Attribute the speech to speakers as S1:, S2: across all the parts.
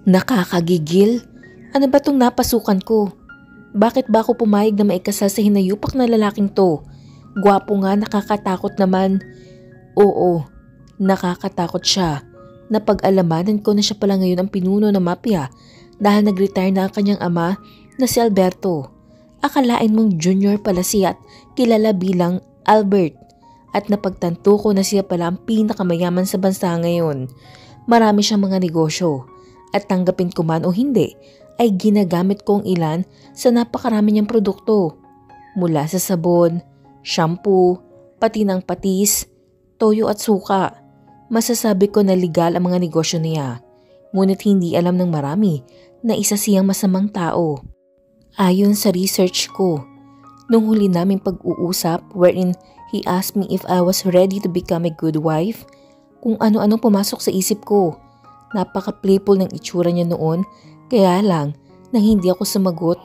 S1: Nakakagigil? Ano ba tong napasukan ko? Bakit ba ako pumayag na maikasal sa hinayupak na lalaking to? Gwapo nga, nakakatakot naman. Oo, nakakatakot siya. Napag-alamanan ko na siya pala ngayon ang pinuno ng mafia dahil nag-retire na ang kanyang ama na si Alberto. Akalain mong junior pala siya at kilala bilang Albert. At napagtanto ko na siya pala ang pinakamayaman sa bansa ngayon. Marami siyang mga negosyo. At tanggapin ko man o hindi, ay ginagamit ko ang ilan sa napakarami niyang produkto. Mula sa sabon, shampoo, pati ng patis, toyo at suka. Masasabi ko na legal ang mga negosyo niya. Ngunit hindi alam ng marami na isa siyang masamang tao. Ayon sa research ko, nung huli naming pag-uusap wherein he asked me if I was ready to become a good wife, kung ano-anong pumasok sa isip ko. Napaka-playful ng itsura niya noon, kaya lang nang hindi ako sumagot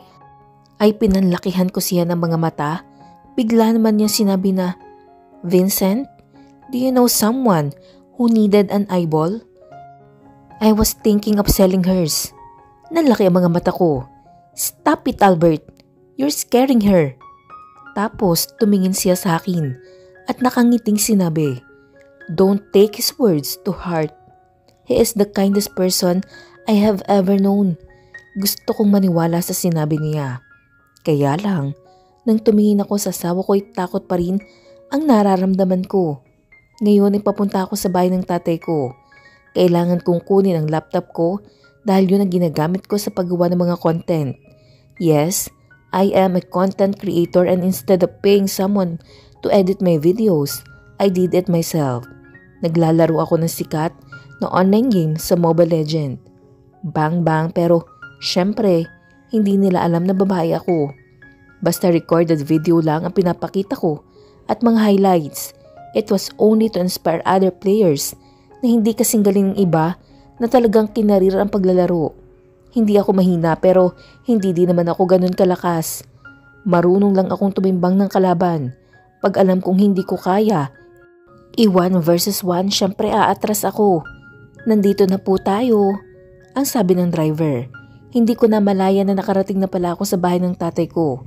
S1: ay pinanlakihan ko siya ng mga mata. Bigla naman niya sinabi na, "Vincent, do you know someone who needed an eyeball?" I was thinking of selling hers. Nalaki ang mga mata ko. "Stop it, Albert. You're scaring her." Tapos tumingin siya sa akin at nakangiting sinabi, "Don't take his words to heart. He is the kindest person I have ever known." Gusto kong maniwala sa sinabi niya. Kaya lang, nang tumingin ako sa asawa ko ay takot pa rin ang nararamdaman ko. Ngayon ay papunta ako sa bahay ng tatay ko. Kailangan kong kunin ang laptop ko dahil yun ang ginagamit ko sa paggawa ng mga content. Yes, I am a content creator and instead of paying someone to edit my videos, I did it myself. Naglalaro ako ng sikat na online game sa Mobile Legend. Bang pero syempre hindi nila alam na babae ako. Basta recorded video lang ang pinapakita ko at mga highlights. It was only to inspire other players na hindi kasing galing ng iba na talagang kinarir ang paglalaro. Hindi ako mahina pero hindi din naman ako ganun kalakas. Marunong lang akong tumimbang ng kalaban. Pag alam kong hindi ko kaya, 1 versus 1, syempre aatras ako. "Nandito na po tayo," ang sabi ng driver. Hindi ko na malaya na nakarating na pala ako sa bahay ng tatay ko.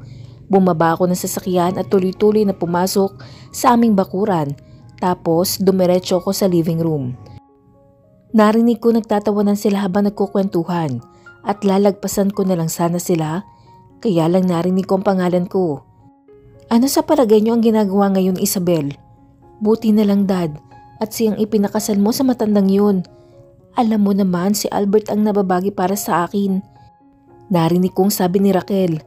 S1: Bumaba ako ng sasakyan at tuloy-tuloy na pumasok sa aming bakuran. Tapos dumiretso ako sa living room. Narinig ko nagtatawanan sila habang nagkukwentuhan at lalagpasan ko na lang sana sila. Kaya lang narinig ko ang pangalan ko. "Ano sa palagay niyo ang ginagawa ngayon, Isabel? Buti na lang, Dad, at siyang ipinakasal mo sa matandang yun. Alam mo naman si Albert ang nababagi para sa akin." Narinig kong sabi ni Raquel.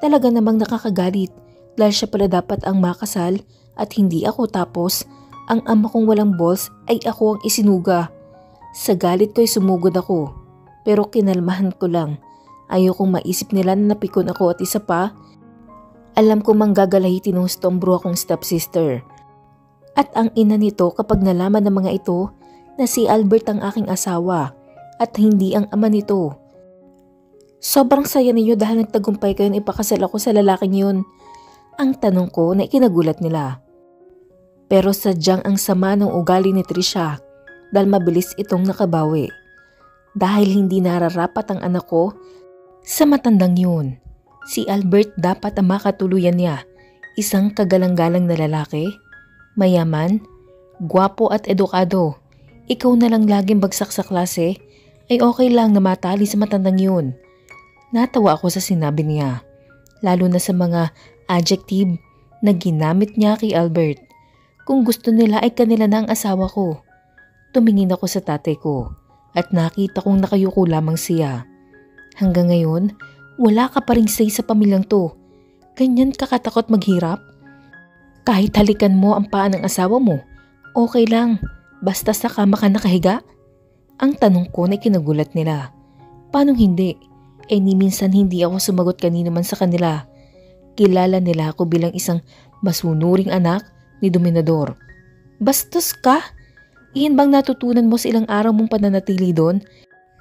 S1: Talaga namang nakakagalit dahil siya pala dapat ang makasal at hindi ako, tapos ang ama kong walang balls ay ako ang isinuga. Sa galit ko'y sumugod ako pero kinalmahan ko lang. Ayokong maisip nila na napikon ako at isa pa, alam ko manggagalahitin ng stombro akong stepsister. At ang ina nito kapag nalaman ng mga ito na si Albert ang aking asawa at hindi ang ama nito. "Sobrang saya ninyo dahil nagtagumpay kayo na ipakasal ako sa lalaking yun," ang tanong ko na ikinagulat nila. Pero sadyang ang sama ng ugali ni Trisha dahil mabilis itong nakabawi. Dahil hindi nararapat ang anak ko sa matandang yun. Si Albert dapat ang makatuluyan niya, isang kagalang-galang na lalaki, mayaman, gwapo at edukado. Ikaw na lang laging bagsak sa klase, ay okay lang na matali sa matandang yun. Natawa ako sa sinabi niya, lalo na sa mga adjective na ginamit niya kay Albert. Kung gusto nila ay kanila na ang asawa ko. Tumingin ako sa tatay ko at nakita kong nakayuko lamang siya. Hanggang ngayon, wala ka pa ring say sa pamilyang to. Ganyan ka katakot maghirap? Kahit halikan mo ang paa ng asawa mo, okay lang, basta sa kama ka nakahiga? Ang tanong ko na kinagulat nila. Paano hindi? Ni minsan hindi ako sumagot kanino man sa kanila. Kilala nila ako bilang isang masunuring anak ni Dominador. "Bastos ka? Iyan bang natutunan mo sa ilang araw mong pananatili doon?"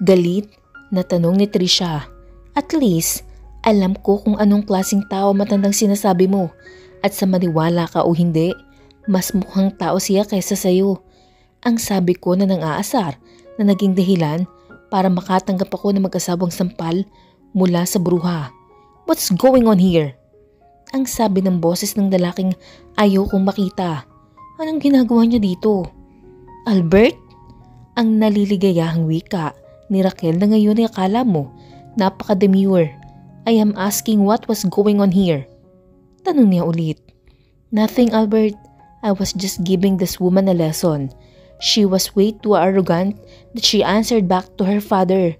S1: Galit na tanong ni Trisha. "At least, alam ko kung anong klaseng tao matandang sinasabi mo. At sa maniwala ka o hindi, mas mukhang tao siya kaysa sayo." Ang sabi ko na nang aasar na naging dahilan para makatanggap ako ng mag-asawang sampal mula sa bruha. What's going on here? Ang sabi ng boses ng lalaking ayaw kong makita. Anong ginagawa niya dito? Albert? Ang naliligayahang wika ni Raquel na ngayon ay akala mo napaka-demure. I am asking what was going on here. Tanong niya ulit. Nothing, Albert. I was just giving this woman a lesson. She was way too arrogant that she answered back to her father.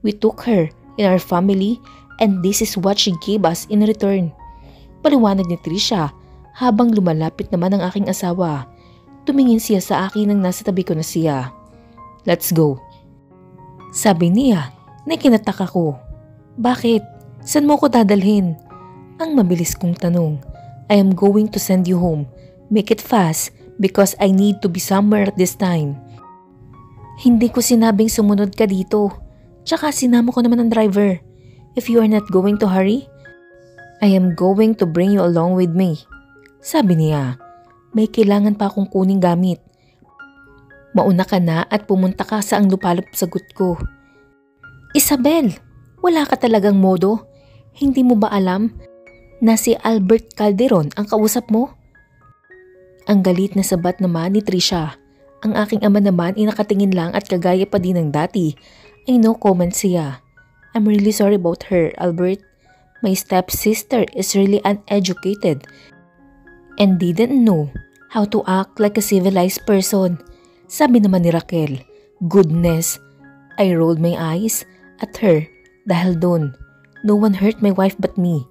S1: We took her in our family and this is what she gave us in return. Paliwanag ni Trisha habang lumalapit naman ang aking asawa. Tumingin siya sa akin nang nasa tabi ko na siya. Let's go. Sabi niya na kinataka ko. Bakit? Saan mo ko dadalhin? Ang mabilis kong tanong. I am going to send you home. Make it fast because I need to be somewhere at this time. Hindi ko sinabing sumunod ka dito. Tsaka sinama ko naman ang driver. If you are not going to hurry, I am going to bring you along with me. Sabi niya, may kailangan pa akong kuning gamit. Mauna ka na at pumunta ka sa ang lupalop sagot ko. Isabel, wala ka talagang modo. Hindi mo ba alam na si Albert Calderon ang kausap mo? Ang galit na sabat naman ni Trisha. Ang aking ama naman ay nakatingin lang at kagaya pa din ng dati ay no comment siya. I'm really sorry about her, Albert. My stepsister is really uneducated and didn't know how to act like a civilized person. Sabi naman ni Raquel. Goodness, I rolled my eyes at her dahil doon. No one hurt my wife but me.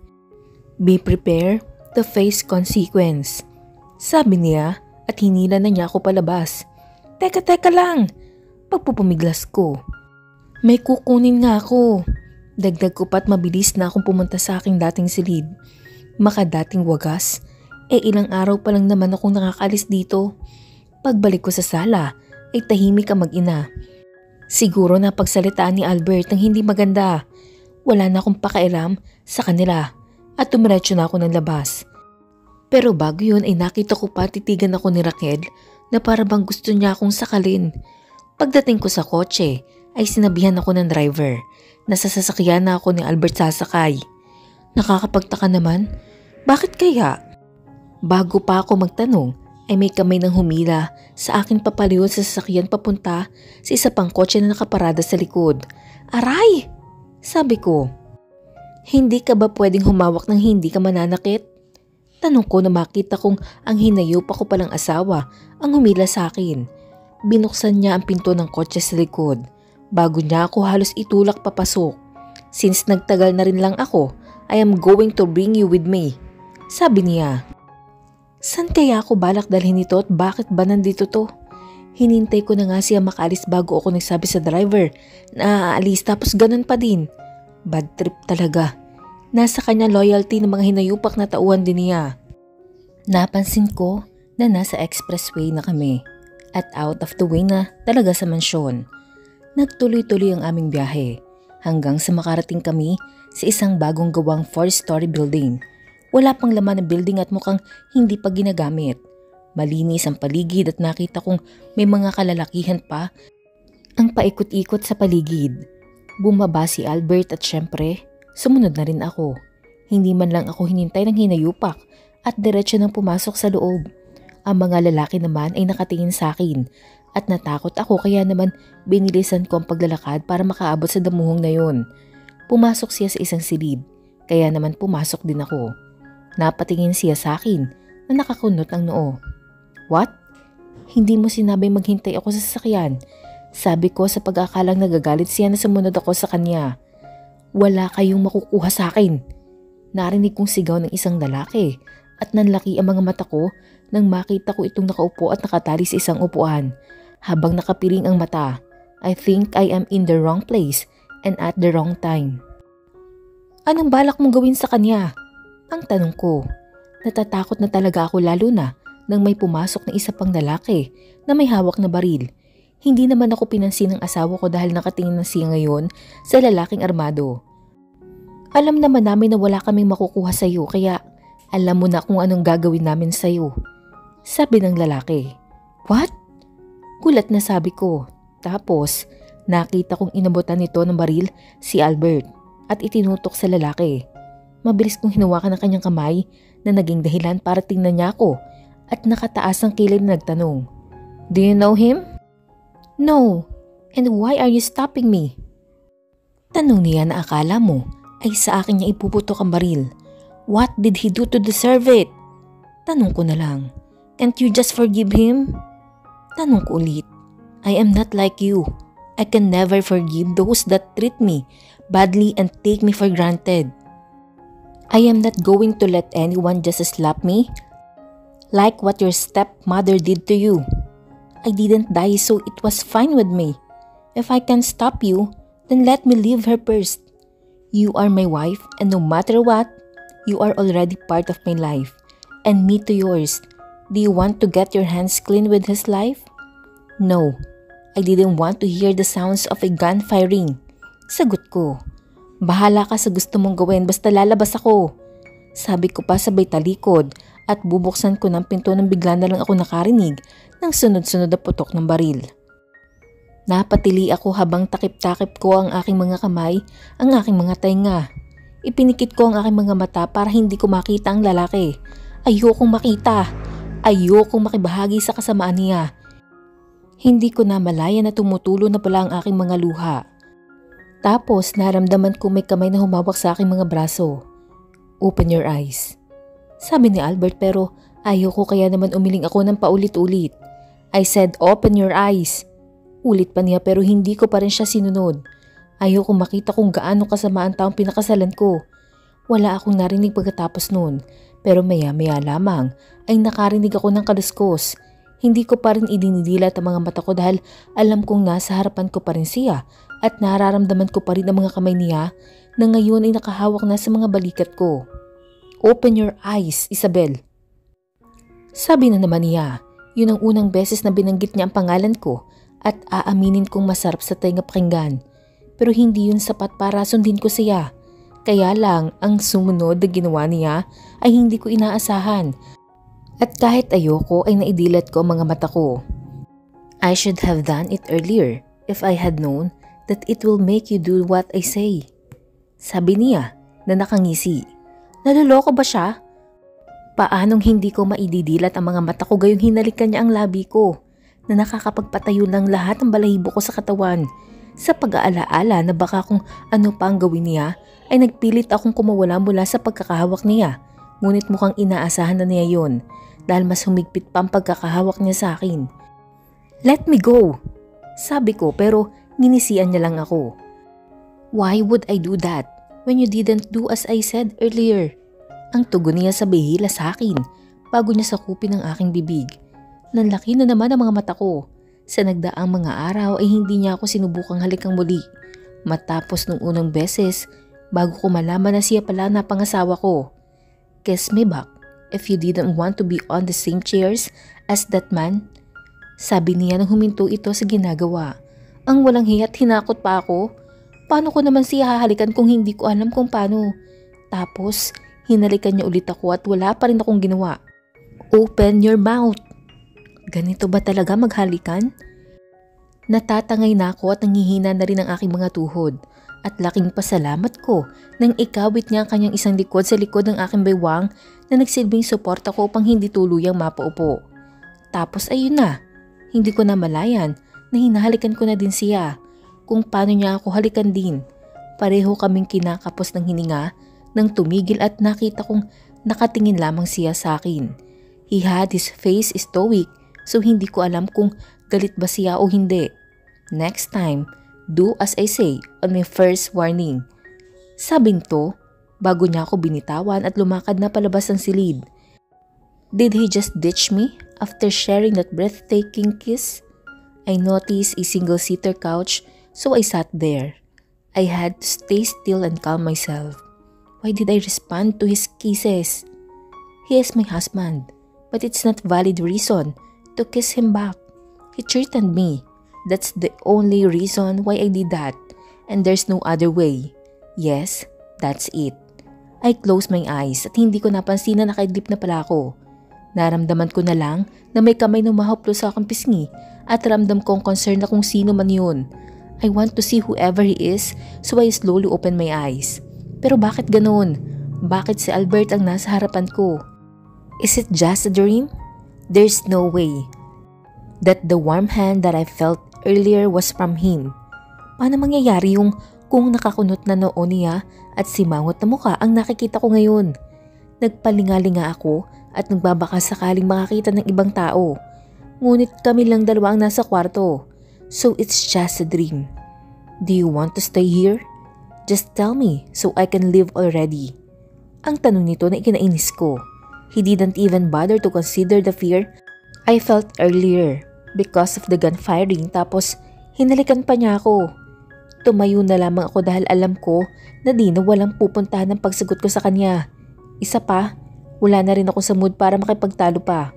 S1: Be prepared to face consequence. Sabi niya at hinila na niya ako palabas. Teka lang, pagpupumiglas ko. May kukunin nga ako. Dagdag ko pa't mabilis na akong pumunta sa aking dating silid. Makadating wagas, ilang araw pa lang naman akong nakakalis dito. Pagbalik ko sa sala, ay tahimik ang mag-ina. Siguro na pagsalitaan ni Albert ng hindi maganda. Wala na akong pakialam sa kanila at tumiretso na ako ng labas. Pero bago yun ay nakita ko pa titigan ako ni Raquel na para bang gusto niya akong sakalin. Pagdating ko sa kotse ay sinabihan ako ng driver na sa sasakyan na ako ni Albert sasakay. Nakakapagtaka naman, bakit kaya? Bago pa ako magtanong ay may kamay ng humila sa akin papaliw sa sasakyan papunta sa isa pang kotse na nakaparada sa likod. Aray! Sabi ko, hindi ka ba pwedeng humawak ng hindi ka mananakit? Tanong ko na makita kong ang hinayup ako palang asawa ang humila sa akin. Binuksan niya ang pinto ng kotse sa likod bago niya ako halos itulak papasok. Since nagtagal na rin lang ako, I am going to bring you with me. Sabi niya. San kaya ako balak dalhin ito at bakit ba nandito to? Hinintay ko na nga siya makalis bago ako nagsabi sa driver na aalis tapos ganun pa din. Bad trip talaga. Nasa kanya loyalty ng mga hinayupak na tauhan din niya. Napansin ko na nasa expressway na kami at out of the way na talaga sa mansyon. Nagtuloy-tuloy ang aming biyahe hanggang sa makarating kami sa isang bagong gawang 4-story building. Wala pang laman ng building at mukhang hindi pa ginagamit. Malinis ang paligid at nakita kong may mga kalalakihan pa ang paikot-ikot sa paligid. Bumaba si Albert at syempre, sumunod na rin ako. Hindi man lang ako hinintay ng hinayupak at diretso nang pumasok sa loob. Ang mga lalaki naman ay nakatingin sa akin at natakot ako kaya naman binilisan ko ang paglalakad para makaabot sa damuhong na yun. Pumasok siya sa isang silid, kaya naman pumasok din ako. Napatingin siya sa akin na nakakunot ang noo. What? Hindi mo sinabing maghintay ako sa sasakyan? Sabi ko sa pag-akalang nagagalit siya na sumunod ako sa kanya. Wala kayong makukuha sa akin. Narinig kong sigaw ng isang lalaki at nanlaki ang mga mata ko nang makita ko itong nakaupo at nakatali sa isang upuan. Habang nakapiring ang mata, I think I am in the wrong place and at the wrong time. Anong balak mong gawin sa kanya? Ang tanong ko. Natatakot na talaga ako lalo na nang may pumasok na isa pang lalaki na may hawak na baril. Hindi naman ako pinansin ng asawa ko dahil nakatingin na siya ngayon sa lalaking armado. Alam naman namin na wala kaming makukuha sa iyo kaya alam mo na kung anong gagawin namin sa iyo. Sabi ng lalaki. What? Gulat na sabi ko. Tapos Nakita kong inabutan nito ng baril si Albert at itinutok sa lalaki. Mabilis kong hinawakan ang kanyang kamay na naging dahilan para tingnan niya ako at nakataas ang kilay na nagtanong, "Do you know him?" "No, and why are you stopping me?" Tanong niya na akala mo ay sa akin niya ipuputok ang baril. What did he do to deserve it? Tanong ko na lang. Can't you just forgive him? Tanong ko ulit. I am not like you. I can never forgive those that treat me badly and take me for granted. I am not going to let anyone just slap me like what your stepmother did to you. I didn't die, so it was fine with me. If I can stop you, then let me leave her first. You are my wife, and no matter what, you are already part of my life, and me to yours. Do you want to get your hands clean with his life? No, I didn't want to hear the sounds of a gun firing. Sagot ko. Bahala ka sa gusto mong gawin, basta lalabas ako. Sabi ko pa sabay talikod at bubuksan ko ng pinto nang bigla na lang ako nakarinig ng sunod-sunod na putok ng baril. Napatili ako habang takip-takip ko ang aking mga kamay, ang aking mga tainga. Ipinikit ko ang aking mga mata para hindi ko makita ang lalaki. Ayokong makita. Ayokong makibahagi sa kasamaan niya. Hindi ko na malaya na tumutulo na pala ang aking mga luha. Tapos naramdaman ko may kamay na humawak sa aking mga braso. Open your eyes. Sabi ni Albert, pero ayoko kaya naman umiling ako ng paulit-ulit. I said open your eyes. Ulit pa niya pero hindi ko pa rin siya sinunod. Ayoko makita kung gaano kasama ang taong pinakasalan ko. Wala akong narinig pagkatapos noon, pero maya-maya lamang ay nakarinig ako ng kaluskos. Hindi ko pa rin idinidilat ang mga mata ko dahil alam kong nasa harapan ko pa rin siya at nararamdaman ko pa rin ang mga kamay niya na ngayon ay nakahawak na sa mga balikat ko. Open your eyes, Isabel. Sabi na naman niya, yun ang unang beses na binanggit niya ang pangalan ko at aaminin kong masarap sa tainga pakinggan. Pero hindi yun sapat para sundin ko siya. Kaya lang ang sumunod na ginawa niya ay hindi ko inaasahan. At kahit ayoko ay naidilat ko ang mga mata ko. I should have done it earlier if I had known that it will make you do what I say. Sabi niya na nakangisi. Naloloko ba siya? Paanong hindi ko maididilat ang mga mata ko gayong hinalikan niya ang labi ko na nakakapagpatayo ng lahat ng balahibo ko sa katawan. Sa pag-aalaala na baka kung ano pa ang gawin niya ay nagpilit akong kumawala mula sa pagkakahawak niya. Ngunit mukhang inaasahan na niya yun dahil mas humigpit pa ang pagkakahawak niya sa akin. Let me go! Sabi ko pero ninisian niya lang ako. Why would I do that when you didn't do as I said earlier? Ang tugon niya sa behila sa akin bago niya sakupin ang aking bibig. Nanlaki na naman ang mga mata ko. Sa nagdaang mga araw ay hindi niya ako sinubukang halikang muli. Matapos nung unang beses, bago ko malaman na siya pala na pangasawa ko. Kiss me back if you didn't want to be on the same chairs as that man. Sabi niya nang huminto ito sa ginagawa. Ang walang hiya't hinakot pa ako. Paano ko naman siya hahalikan kung hindi ko alam kung paano? Tapos, hinalikan niya ulit ako at wala pa rin akong ginawa. Open your mouth! Ganito ba talaga maghalikan? Natatangay na ako at nangihina na rin ang aking mga tuhod. At laking pasalamat ko nang ikawit niya ang kanyang isang likod sa likod ng aking baywang na nagsilbing suporta ko upang hindi tuluyang mapaupo. Tapos ayun na, hindi ko na malayan na hinahalikan ko na din siya. Kung paano niya ako halikan din. Pareho kaming kinakapos ng hininga nang tumigil at nakita kong nakatingin lamang siya sa akin. He had his face stoic. So hindi ko alam kung galit ba siya o hindi. Next time, do as I say on my first warning. Sabi nito, bago niya ako binitawan at lumakad na palabas ng silid. Did he just ditch me after sharing that breathtaking kiss? I noticed a single-seater couch, so I sat there. I had to stay still and calm myself. Why did I respond to his kisses? He is my husband, but it's not valid reason to kiss him back. He threatened me. That's the only reason why I did that. And there's no other way. Yes, that's it. I closed my eyes at hindi ko napansin na nakaidlip na pala ako. Naramdaman ko na lang na may kamay na umahaplo sa aking pisngi at ramdam kong concern na kung sino man yun. I want to see whoever he is, so I slowly open my eyes. Pero bakit ganun? Bakit si Albert ang nasa harapan ko? Is it just a dream? There's no way that the warm hand that I felt earlier was from him. Paano mangyayari yung kung nakakunot na noo niya at simangot na mukha ang nakikita ko ngayon? Nagpalingalinga ako at nagbabaka sakaling makakita ng ibang tao. Ngunit kami lang dalawa ang nasa kwarto. So it's just a dream. Do you want to stay here? Just tell me so I can leave already. Ang tanong nito na ikinainis ko. He didn't even bother to consider the fear I felt earlier because of the gun firing, tapos hinalikan pa niya ako. Tumayo na lamang ako dahil alam ko na di na walang pupuntahan ng pagsagot ko sa kanya. Isa pa, wala na rin ako sa mood para makipagtalo pa.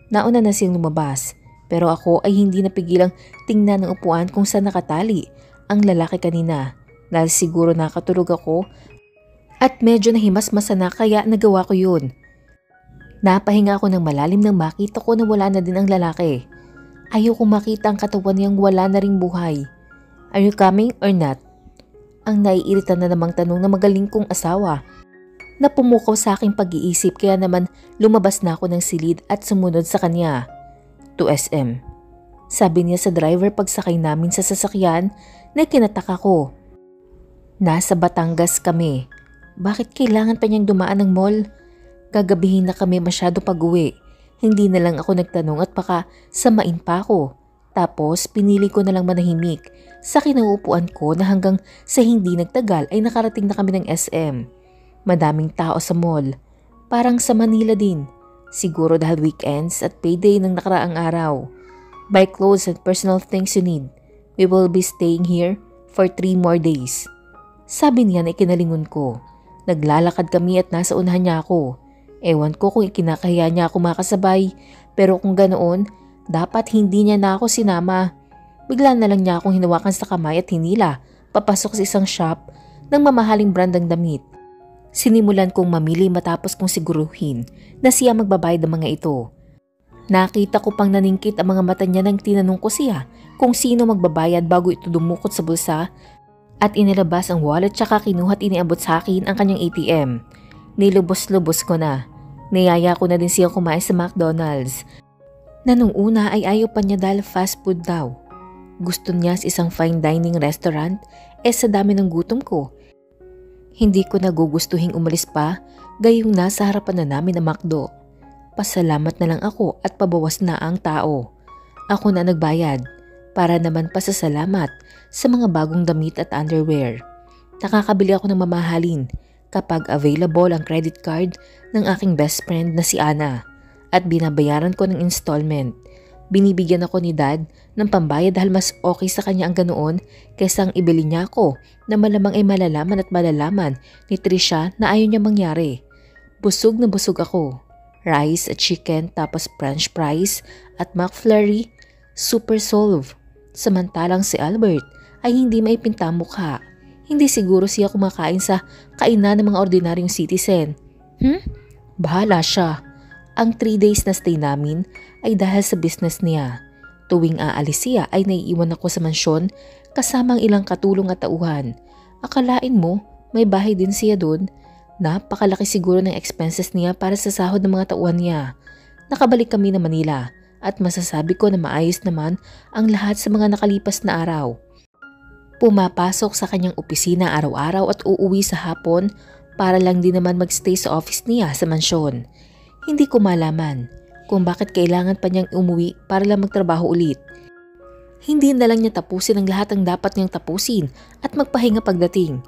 S1: Nauna na siyang lumabas, pero ako ay hindi napigilang tingnan ng upuan kung saan nakatali ang lalaki kanina dahil siguro nakatulog ako at medyo nahimasmasa na kaya nagawa ko yun. Napahinga ako ng malalim nang makita ko na wala na din ang lalaki. Ayoko makita ang katawan niyang wala na ring buhay. Are you coming or not? Ang naiirita na namang tanong na magaling kong asawa. Napumukaw sa aking pag-iisip kaya naman lumabas na ako ng silid at sumunod sa kanya. To SM. Sabi niya sa driver pagsakay namin sa sasakyan na kinataka ko. Nasa Batangas kami. Bakit kailangan pa niyang dumaan ng mall? Gagabihin na kami masyado pag-uwi. Hindi na lang ako nagtanong at baka samain pa ako. Tapos pinili ko na lang manahimik sa kinauupuan ko na hanggang sa hindi nagtagal ay nakarating na kami ng SM. Madaming tao sa mall. Parang sa Manila din. Siguro dahil weekends at payday ng nakaraang araw. Buy clothes and personal things you need. We will be staying here for 3 more days. Sabi niya na ikinalingon ko. Naglalakad kami at nasa unahan niya ako. Ewan ko kung ikinakahiya niya ako makasabay. Pero kung ganoon, dapat hindi niya na ako sinama. Bigla na lang niya akong hinawakan sa kamay at hinila papasok sa isang shop ng mamahaling brand ng damit. Sinimulan kong mamili matapos kong siguruhin na siya magbabayad ng mga ito. Nakita ko pang naningkit ang mga mata niya nang tinanong ko siya kung sino magbabayad bago ito dumukot sa bulsa at inilabas ang wallet tsaka kinuha at iniabot sa akin ang kanyang ATM. Nilubos-lubos ko na. Niyaya ko na din siya kumain sa McDonald's na nung una ay ayaw pa niya dahil fast food daw. Gusto niya sa isang fine dining restaurant sa dami ng gutom ko. Hindi ko nagugustuhing umalis pa gayong nasa harapan na namin ang McDo. Pasalamat na lang ako at pabawas na ang tao. Ako na nagbayad para naman pasasalamat sa mga bagong damit at underwear. Nakakabili ako ng mamahalin kapag available ang credit card ng aking best friend na si Ana at binabayaran ko ng installment. Binibigyan ako ni Dad ng pambayad dahil mas okay sa kanya ang ganoon kaysa ang ibili niya ako na malamang ay malalaman at malalaman ni Trisha na ayaw niya mangyari. Busog na busog ako. Rice at chicken tapos french fries at McFlurry, super solve. Samantalang si Albert ay hindi maipinta mukha. Hindi siguro siya kumakain sa kainan ng mga ordinaryong citizen. Bahala siya. Ang 3 days na stay namin ay dahil sa business niya. Tuwing aalis siya ay naiiwan ako sa mansyon kasama ang ilang katulong at tauhan. Akalain mo may bahay din siya doon. Napakalaki siguro ng expenses niya para sa sahod ng mga tauhan niya. Nakabalik kami na Manila at masasabi ko na maayos naman ang lahat sa mga nakalipas na araw. Pumapasok sa kanyang opisina araw-araw at uuwi sa hapon para lang din naman magstay sa office niya sa mansyon. Hindi ko malaman kung bakit kailangan pa niyang umuwi para lang magtrabaho ulit. Hindi na lang niya tapusin ang lahat ng dapat niyang tapusin at magpahinga pagdating.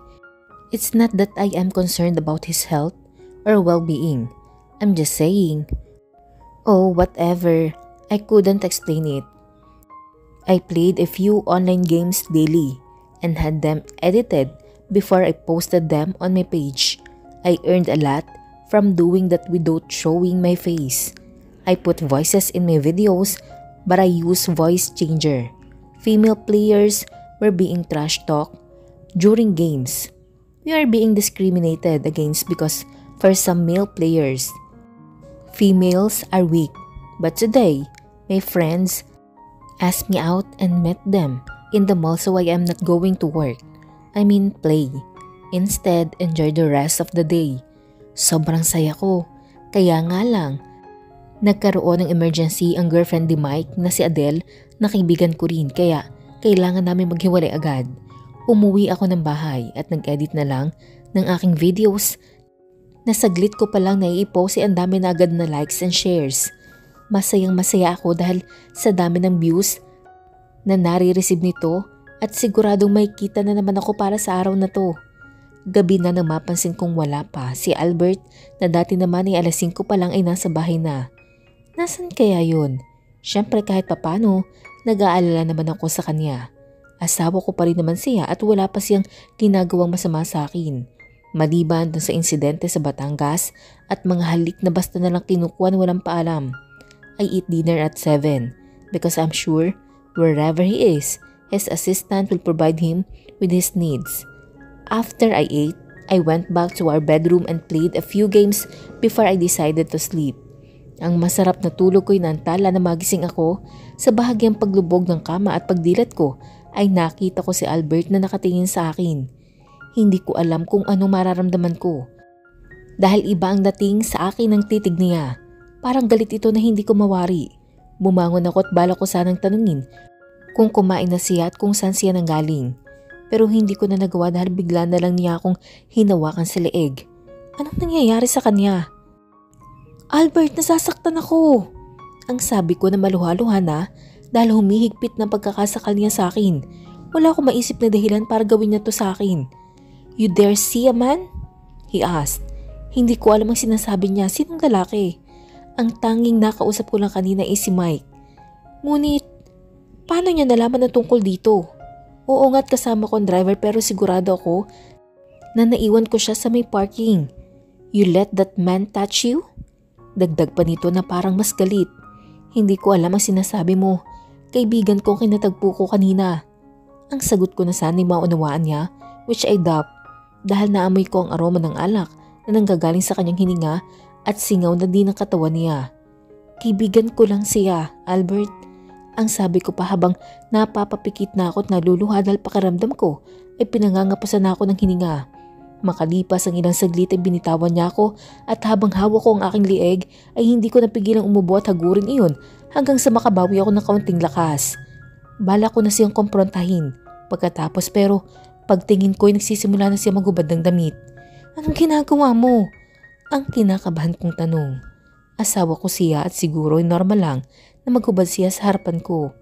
S1: It's not that I am concerned about his health or well-being. I'm just saying. Oh, whatever. I couldn't explain it. I played a few online games daily and had them edited before I posted them on my page. I earned a lot from doing that without showing my face. I put voices in my videos but I use voice changer. Female players were being trash talked during games. We are being discriminated against because for some male players, females are weak. But today, my friends asked me out and met them in the mall so I am not going to work. I mean play. Instead, enjoy the rest of the day. Sobrang saya ko. Kaya nga lang, nagkaroon ng emergency ang girlfriend ni Mike na si Adele na kaibigan ko rin kaya kailangan namin maghiwalay agad. Umuwi ako ng bahay at nag-edit na lang ng aking videos na saglit ko palang nai-post ang dami na agad na likes and shares. Masayang masaya ako dahil sa dami ng views na nare-receive nito at siguradong may kita na naman ako para sa araw na to. Gabi na nang mapansin kong wala pa si Albert na dati naman ay alas 5 pa lang ay nasa bahay na. Nasaan kaya yun? Siyempre kahit papano, nag-aalala naman ako sa kanya. Asawa ko pa rin naman siya at wala pa siyang ginagawang masama sa akin. Maliban dun sa insidente sa Batangas at mga halik na basta na lang kinukuha na walang paalam. I eat dinner at 7 because I'm sure wherever he is, his assistant will provide him with his needs. After I ate, I went back to our bedroom and played a few games before I decided to sleep. Ang masarap na tulog ko'y naantala na magising ako sa bahagyang paglubog ng kama at pagdilat ko ay nakita ko si Albert na nakatingin sa akin. Hindi ko alam kung ano mararamdaman ko. Dahil iba ang dating sa akin ng titig niya. Parang galit ito na hindi ko mawari. Bumangon ako at bala ko sanang tanungin kung kumain na siya at kung saan siya nanggaling. Pero hindi ko na nagawa dahil bigla na lang niya akong hinawakan sa leeg. Anong nangyayari sa kanya? Albert, nasasaktan ako! Ang sabi ko na maluha-luha na dahil humihigpit ng pagkakasakal niya sa akin. Wala akong maisip na dahilan para gawin niya to sa akin. You dare see a man? He asked. Hindi ko alam ang sinasabi niya. Sinong lalaki? Ang tanging nakausap ko lang kanina ay si Mike. Ngunit, paano niya nalaman na tungkol dito? Oo nga't kasama ko ang driver pero sigurado ako na naiwan ko siya sa may parking. You let that man touch you? Dagdag pa nito na parang mas galit. Hindi ko alam ang sinasabi mo. Kaibigan ko kinatagpo ko kanina. Ang sagot ko na sana'y maunawaan niya, which I doubt, dahil naamoy ko ang aroma ng alak na nanggagaling sa kanyang hininga at singaw na din ang katawan niya. Kaibigan ko lang siya, Albert. Ang sabi ko pa habang napapapikit na ako at naluluha dahil pakiramdam ko ay pinangangapusan ako ng hininga. Makalipas ang ilang saglit ay binitawan niya ako at habang hawak ko ang aking lieg ay hindi ko napigilang umubo at hagurin iyon hanggang sa makabawi ako ng kaunting lakas. Bala ko na siyang kumprontahin pagkatapos pero pagtingin ko ay nagsisimula na siya magubad ng damit. Anong ginagawa mo? Ang kinakabahan kong tanong. Asawa ko siya at siguro ay normal lang na maghubad siya sa harapan ko.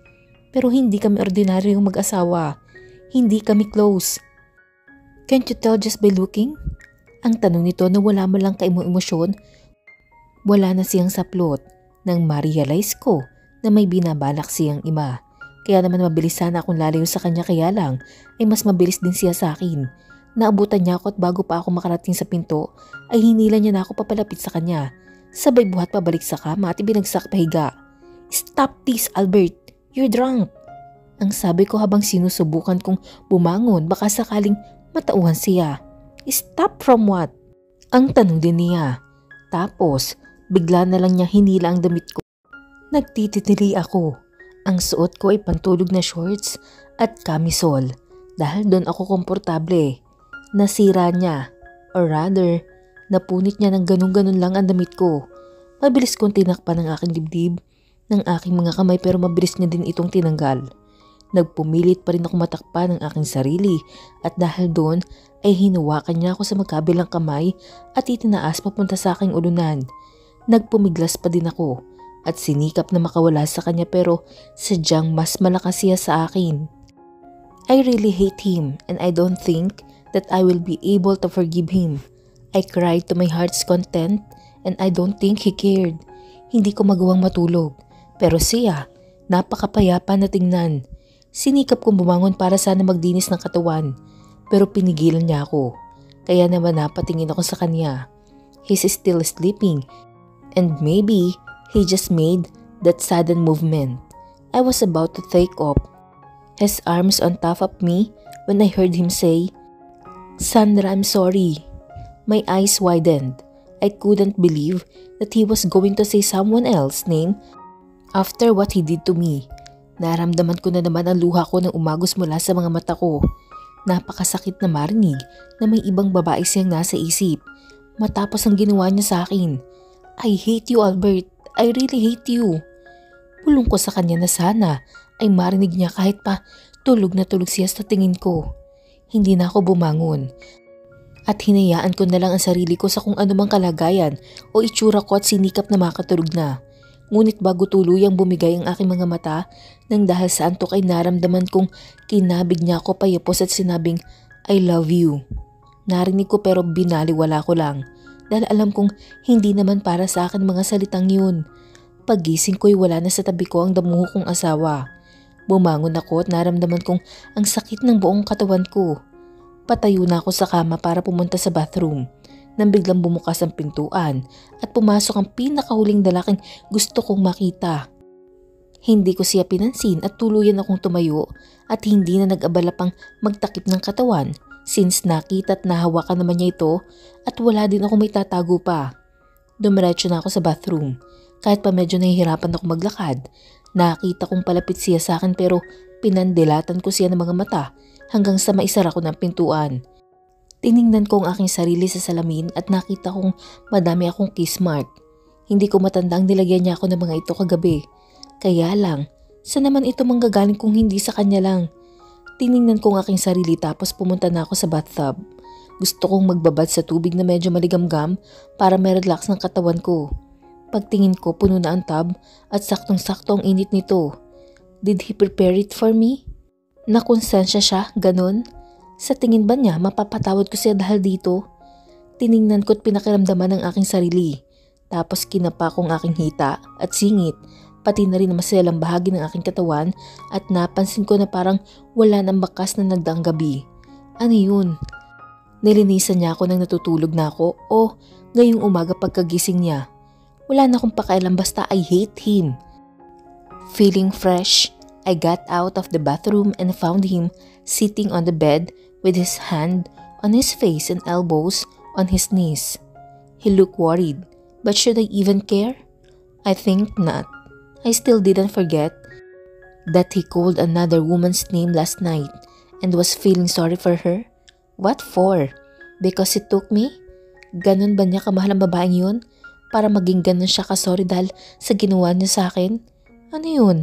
S1: Pero hindi kami ordinaryong mag-asawa. Hindi kami close. Can't you tell just by looking? Ang tanong nito na wala mo lang kaimo-emosyon. Wala na siyang saplot nang ma-realize ko na may binabalak siyang iba. Kaya naman mabilis sana akong lalayo sa kanya kaya lang ay mas mabilis din siya sa akin. Naabutan niya ako at bago pa ako makarating sa pinto ay hinila niya na ako papalapit sa kanya. Sabay buhat pabalik sa kama at ibinagsak pahiga. Stop this, Albert! You're drunk! Ang sabi ko habang sinusubukan kong bumangon baka sakaling matauhan siya. Stop from what? Ang tanong din niya. Tapos, bigla na lang niya hinila ang damit ko. Nagtititili ako. Ang suot ko ay pantulog na shorts at camisol. Dahil doon ako komportable. Nasira niya. Or rather, napunit niya ng ganun-ganun lang ang damit ko. Mabilis kong tinakpan ng aking dibdib ng aking mga kamay pero mabilis niya din itong tinanggal. Nagpumilit pa rin ako matakpan ng aking sarili at dahil doon ay hinuwakan niya ako sa magkabilang kamay at itinaas papunta sa aking ulunan. Nagpumiglas pa din ako at sinikap na makawala sa kanya pero sadyang mas malakas siya sa akin. I really hate him and I don't think that I will be able to forgive him. I cried to my heart's content and I don't think he cared. Hindi ko magawang matulog pero siya napakapayapa na tingnan. Sinikap kong bumangon para sana magdinis ng katawan pero pinigilan niya ako. Kaya naman napatingin ako sa kanya. He's still sleeping and maybe he just made that sudden movement. I was about to take off his arms on top of me when I heard him say, Sandra, I'm sorry. My eyes widened. I couldn't believe that he was going to say someone else's name after what he did to me. Naramdaman ko na naman ang luha ko nang umagos mula sa mga mata ko. Napakasakit na marinig na may ibang babae siyang nasa isip matapos ang ginawa niya sa akin. I hate you, Albert. I really hate you. Bulong ko sa kanya na sana ay marinig niya kahit pa tulog na tulog siya sa tingin ko. Hindi na ako bumangon at hinayaan ko na lang ang sarili ko sa kung anumang kalagayan o itsura ko at sinikap na makatulog na. Ngunit bago tuluyang bumigay ang aking mga mata nang dahil sa antok ay naramdaman kong kinabig niya ako payapos at sinabing I love you. Narinig ko pero binaliwala ko lang dahil alam kong hindi naman para sa akin mga salitang yun. Paggising ko'y wala na sa tabi ko ang damuho kong asawa. Bumangon ako at naramdaman kong ang sakit ng buong katawan ko. Patayo na ako sa kama para pumunta sa bathroom nang biglang bumukas ang pintuan at pumasok ang pinakahuling lalaking gusto kong makita. Hindi ko siya pinansin at tuluyan akong tumayo at hindi na nag-abala pang magtakip ng katawan since nakita at nahawakan naman niya ito at wala din ako may tatago pa. Dumiretso na ako sa bathroom. Kahit pa medyo nahihirapan ako maglakad, nakita kong palapit siya sa akin pero pinandilatan ko siya ng mga mata hanggang sa maisara ko ng pintuan. Tiningnan ko ang aking sarili sa salamin at nakita kong madami akong kiss mark. Hindi ko matandang nilagyan niya ako ng mga ito kagabi. Kaya lang, saan naman ito manggagaling kung hindi sa kanya lang? Tiningnan ko ang aking sarili tapos pumunta na ako sa bathtub. Gusto kong magbabad sa tubig na medyo maligamgam para may-relax ng katawan ko. Pagtingin ko puno na ang tub at saktong-sakto ang init nito. Did he prepare it for me? Nakonsensya siya, ganun? Sa tingin ba niya mapapatawad ko siya dahil dito? Tiningnan ko at pinakiramdaman ang aking sarili. Tapos kinapa ko ang aking hita at singit, pati na rin ang masayalang bahagi ng aking katawan at napansin ko na parang wala ng bakas na nagdaang gabi. Ano yun? Nilinisan niya ako nang natutulog na ako o ngayong umaga pagkagising niya. Wala na akong pakialam basta I hate him. Feeling fresh, I got out of the bathroom and found him sitting on the bed with his hand on his face and elbows on his knees. He looked worried, but should I even care? I think not. I still didn't forget that he called another woman's name last night and was feeling sorry for her. What for? Because he took me? Ganon ba niya kamahal ang babaeng yun? Para maging ganon siya kasorry dahil sa ginawa niya sa akin? Ano yun?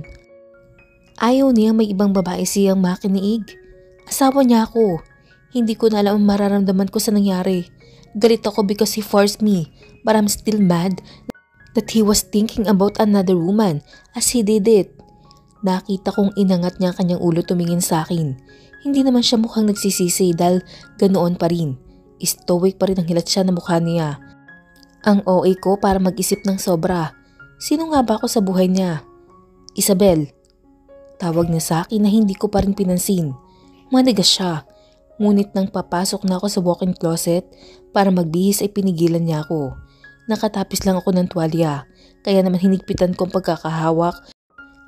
S1: Ayaw niya may ibang babae siyang makiniig. Asawa niya ako. Hindi ko na alam ang mararamdaman ko sa nangyari. Galit ako because he forced me, but I'm still mad that he was thinking about another woman as he did it. Nakita kong inangat niya ang kanyang ulo tumingin sa akin. Hindi naman siya mukhang nagsisisi dahil ganoon pa rin. Stoic pa rin ang hilat siya na mukha niya. Ang OA ko para mag-isip ng sobra. Sino nga ba ako sa buhay niya? Isabel. Tawag niya sa akin na hindi ko pa rin pinansin. Manigas siya. Ngunit nang papasok na ako sa walk-in closet para magbihis ay pinigilan niya ako. Nakatapis lang ako ng tuwalya, kaya naman hinigpitan ko ang pagkakahawak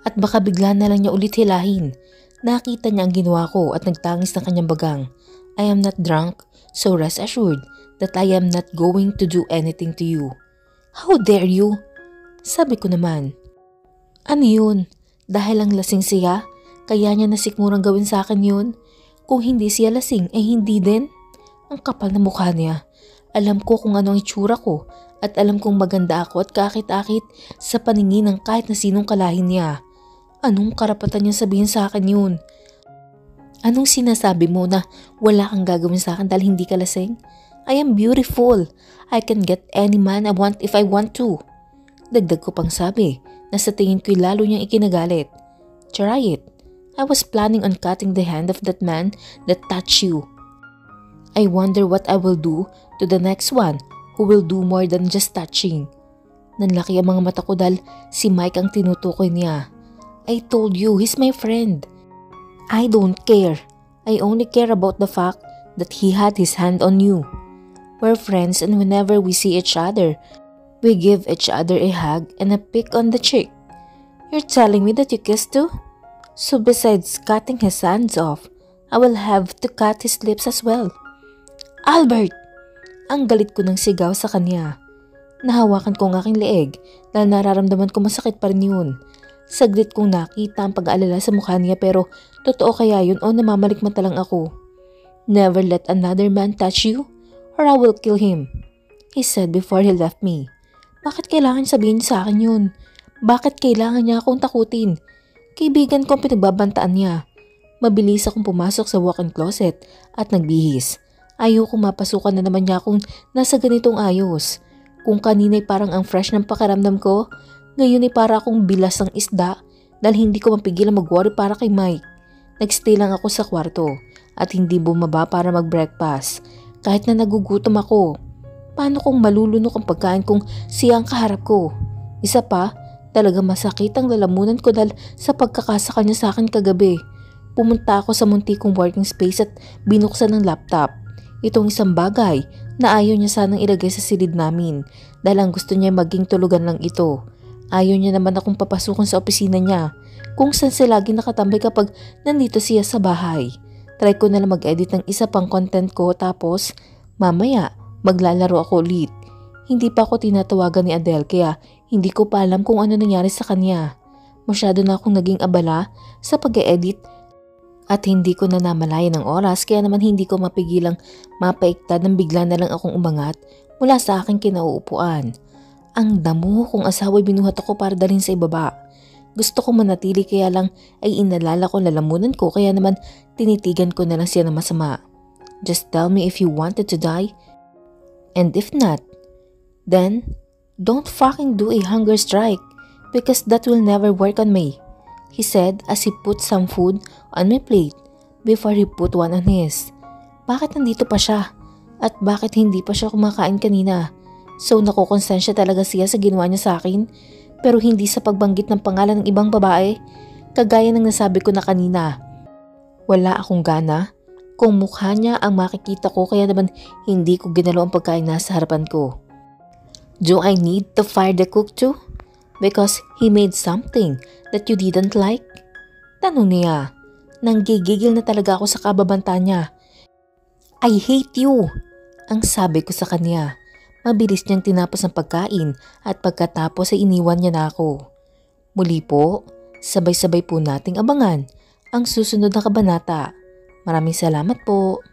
S1: at baka bigla na lang niya ulit hilahin. Nakita niya ang ginawa ko at nagtangis ng kanyang bagang. I am not drunk, so rest assured that I am not going to do anything to you. How dare you? Sabi ko naman. Ano yun? Dahil lang lasing siya, kaya niya nasikmurang gawin sa akin yun? Kung hindi siya lasing, eh hindi din? Ang kapal na mukha niya. Alam ko kung ano ang itsura ko at alam kong maganda ako at kakit-akit sa paningin ng kahit na sinong kalahin niya. Anong karapatan niya sabihin sa akin yun? Anong sinasabi mo na wala kang gagawin sa akin dahil hindi ka lasing? I am beautiful. I can get any man I want if I want to. Dagdag ko pang sabi na sa tingin ko'y lalo niyang ikinagalit. Try it. I was planning on cutting the hand of that man that touched you. I wonder what I will do to the next one who will do more than just touching. Nanlaki ang mga mata ko dahil si Mike ang tinutukoy niya. I told you, he's my friend. I don't care. I only care about the fact that he had his hand on you. We're friends and whenever we see each other, we give each other a hug and a peck on the cheek. You're telling me that you kissed too? So besides cutting his hands off, I will have to cut his lips as well. Albert! Ang galit ko ng sigaw sa kanya. Nahawakan ko ang aking leeg dahil nararamdaman ko masakit pa rin yun. Saglit kong nakita ang pag-aalala sa mukha niya pero totoo kaya yun o namamalikmata lang ako? Never let another man touch you or I will kill him, he said before he left me. Bakit kailangan sabihin sa akin yun? Bakit kailangan niya akong takutin? Kaibigan ko ang pinagbabantaan niya. Mabilis akong pumasok sa walk-in closet at nagbihis. Ayoko mapasukan na naman niya kung nasa ganitong ayos. Kung kanina'y parang ang fresh ng pakiramdam ko, ngayon ay para akong bilas ng isda dahil hindi ko mapigilan mag-worry para kay Mike. Nagstay lang ako sa kwarto at hindi bumaba para mag-breakfast kahit na nagugutom ako. Paano kung malulunok ang pagkain kung siya ang kaharap ko? Isa pa, talaga masakit ang lalamunan ko dahil sa pagkakasaka niya sa akin kagabi. Pumunta ako sa munti kong working space at binuksan ng laptop. Itong isang bagay na ayaw niya sanang ilagay sa silid namin dahil ang gusto niya maging tulugan lang ito. Ayaw niya naman akong papasukan sa opisina niya kung saan siya lagi nakatambay kapag nandito siya sa bahay. Try ko na lang mag-edit ng isa pang content ko tapos mamaya maglalaro ako ulit. Hindi pa ako tinatawagan ni Adele kaya hindi ko pa alam kung ano nangyari sa kanya. Masyado na akong naging abala sa pag-edit at hindi ko na namalayan ng oras kaya naman hindi ko mapigilang mapaiktad nang bigla na lang akong umangat mula sa aking kinauupuan. Ang damo kong asawa'y binuhat ako para dalhin sa ibaba. Gusto ko manatili kaya lang ay inalala ko lalamunan ko kaya naman tinitigan ko na lang siya na masama. Just tell me if you wanted to die. And if not, then don't fucking do a hunger strike because that will never work on me, he said as he put some food on my plate before he put one on his. Bakit nandito pa siya? At bakit hindi pa siya kumakain kanina? So nakukonsensya talaga siya sa ginawa niya sa akin pero hindi sa pagbanggit ng pangalan ng ibang babae. Kagaya ng nasabi ko na kanina. Wala akong gana kung mukha niya ang makikita ko kaya naman hindi ko ginalaw ang pagkain nasa harapan ko. Do I need to fire the cook too? Because he made something that you didn't like? Tanong niya. Nanggigigil na talaga ako sa kababanta niya. I hate you! Ang sabi ko sa kanya. Mabilis niyang tinapos ang pagkain at pagkatapos ay iniwan niya na ako. Muli po, sabay-sabay po nating abangan ang susunod na kabanata. Maraming salamat po.